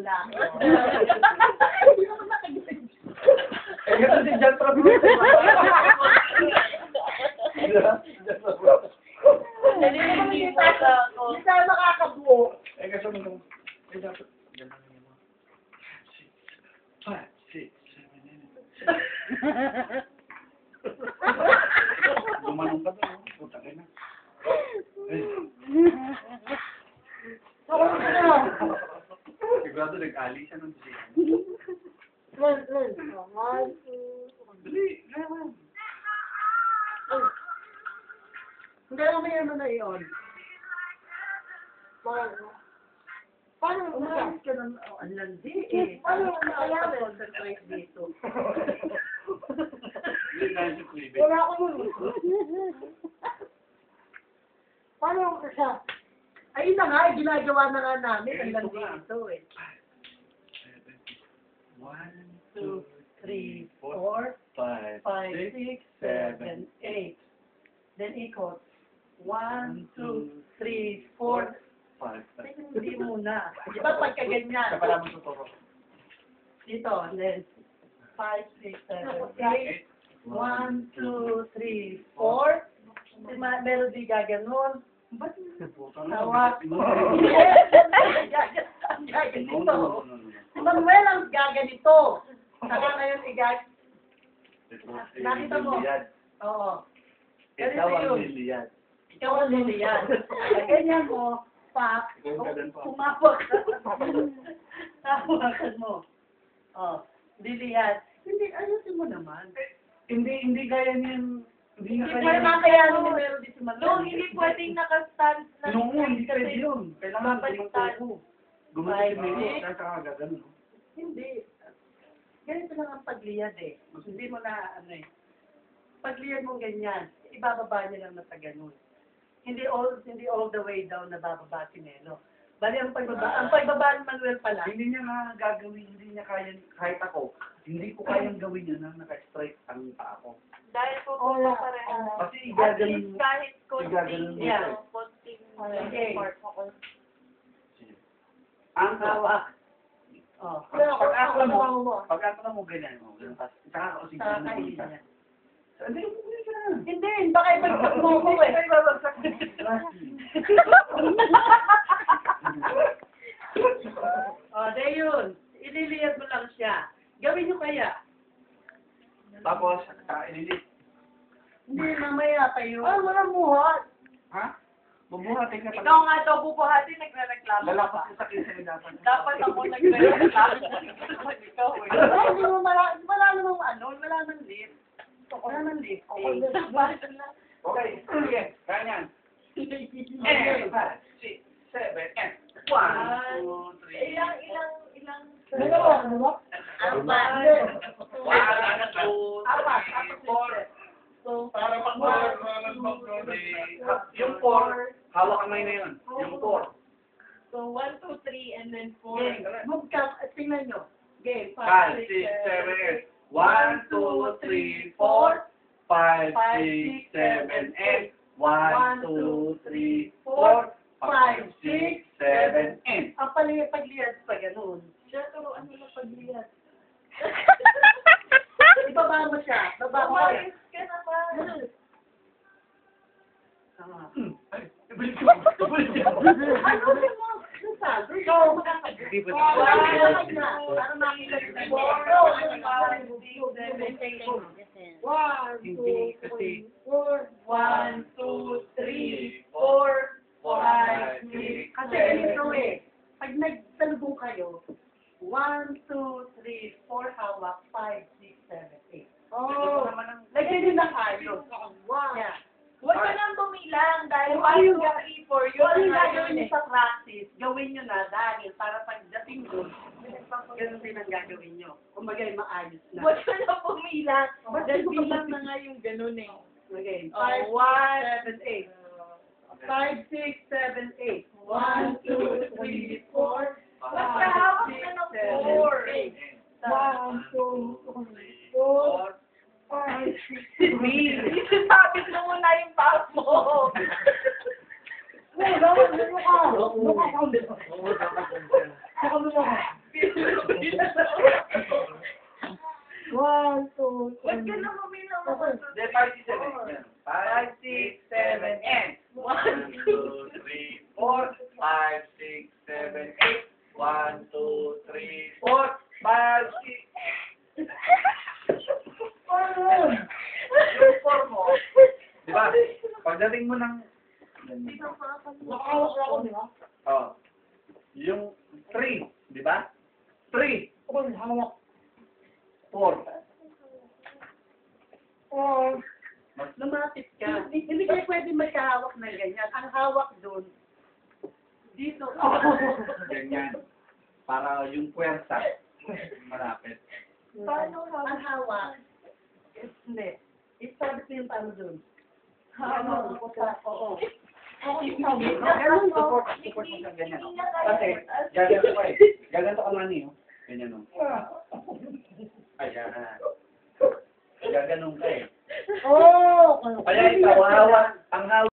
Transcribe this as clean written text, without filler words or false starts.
lalaki. Hindi ko makagising. Eh, ganun si John Travolta. Hindi tayo makakabuo. Eh, kasi mo. Eh, dapat. Ganun mo. 5, 6, 7, 8. Gumanong ka doon. Puta ka na. Sigurado nag-ali siya ng siya. Dali, gano'n. Hindi naman may ano na yun. Paano mo na? Ang landi eh. Paano mo na? Concentrate dito. Hindi na siya creepy. Wala ko nun. Paano mo siya? Ayun na nga, ginagawa na nga namin. Ang landi ito eh. 1, 2, 3, 4, 5, 5, 6, 7, 8. Then ikot. 1, 2, 3, 4. 5. Hindi muna. Di ba pagka ganyan? Sa pala mo tuturo. Dito, and then 5, 6, 7, 8. 1, 2, 3, 4. Si Melody gaganon. Ba't hawak? Ang gaganito. Si Manuel ang gaganito. Saka ngayon nakita mo? Oo. Ikaw Ganito ang yun. Lilian. Ikaw ang Lilian. Ganyan mo, pak, pumapok. Tawakan mo. Oh, Lilian. Hindi, ayusin mo naman. Hindi gaya niyan. Hindi nga Hindi kaya. pa makayanin ni Melody si Manuel. No, hindi pwedeng naka-stand na. Noong hindi pwede yun. Kailangan Babaliktad. gumagano. Gumagano si Melo. Ay, Kaya gagano. Hindi. Ganito lang ang pagliyad eh. Hindi mo na ano eh. Pagliyad mo ganyan, ibababa niya lang na sa ganun. Hindi all the way down na bababa si Melo. Bali ang pagbaba ni Manuel pala. Hindi niya nga gagawin, hindi niya kaya, kahit ako, hindi ko kayang gawin yun na naka-straight ang paa ko. Dahil pupunta pa rin. Kasi At igagaling least mo. kahit Igagaling konting, mo. konting Okay. part mo. Ang Hawak. Oh. pag-akla mo ganyan mo, ganun pa. Saka ako sige Sa mo kainin isa. niya. Hindi mo ganyan ka. Hindi, baka ibagsak mo ko eh. Ay, babagsak. Oh, de yun. Ililiyad mo lang siya. Gawin nyo kaya. Tapos, ililit. Hindi, mamaya tayo. Ay, walang muhat. Ha? Bubuhatin ka Ikaw nga daw bubuhati, nagre-reklamo ka Lalapas pa. ka sa kinsa mo dapat. Dapat ako nagre-reklamo. Ikaw eh. Ay, hindi mo wala namang ano, wala nang lift. Wala nang lift. Okay, sige. Kaya yan. And 5, 6, 7, and 1, 2, 3. Ilang. Dalawa. So, Para yung 4, hawak kamay na yun. Yung 4. So, 1, 2, 3, and then 4. game. Move ka. Tingnan nyo. Game. 5, 6, 7, 8. 1, 2, 3, 4. 5, 6, 7, 8. 1, 2, 3, 4. 5, 6, 7, 8. Ang pagliyad pa ganun. Siya, turuan mo na pagliyad. Ibaba mo siya. Baba mo siya. Umayos ka naman. Tama. Ay, ibalik ko. Ano mo? Nasabi. Ikaw. Hindi ba? Para makita nyo. 1, 2, 3, 4. 1, 2, 3, 4, 5, 6. Kasi ito eh. Pag nagtalubong kayo, 1, 2, 3, 4 hawak, 5, 6, 7, 8. Oh, lagyan din ng ayos. 1. Yeah. Huwag ka nang bumilang dahil Ay, 1, 2, 3, 4, Yung yun ang gagawin gagawin niyo sa practice, gawin nyo na dahil para pagdating doon, ganun din ang gagawin nyo. Kumbaga, maayos na. Huwag ka nang bumilang. Dahil bilang na nga yung ganun eh. Okay, 5, Oh, 1, 7, 8. 5, 6, 7, 8. 1, 2, 3, 4. Magkahawak ka ng 4. 1, 2, 3, 4. 5, 6, 7, 8. Isasabit mo muna yung pass mo. Wala, wala ka. One, two, Ba't ka three. na mamila? Then 5, 6, 7. 5, 6, 7, and 1, 2, 3, 4, 5, 6, 7, 8. 1, 2, 3, 4, 5, 6. Yung 4 mo, di ba? Pagdating mo ng... Nakakawak ako, di ba? Oh. Yung 3, di ba? 3, Ako, hawak. 4. Oh. Lumapit ka. Hindi kayo pwede magkahawak ng ganyan. Ang hawak doon, dito. Ganyan. Para yung puwersa, malapit. Paano Ang hawak, hindi. Isabit mo yung paano doon. hawak? Oo. Ganun, support mo siya ganyan. Oh. Kasi, gaganto ka eh. Gaganto ka man eh. Oh. Ganyan o. Ayan. Gaganon ka eh. Oh! Kaya ikaw, hawak, ang hawak